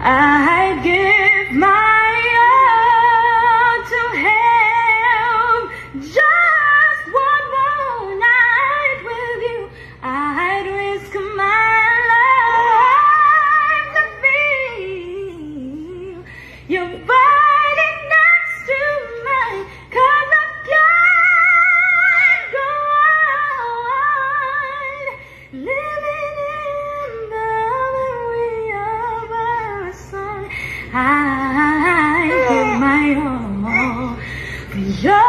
I'd give my all to have just one more night with you. I'd risk my life to feel your body next to mine, 'cause I can't go on living in the memory of our song. I give my all for your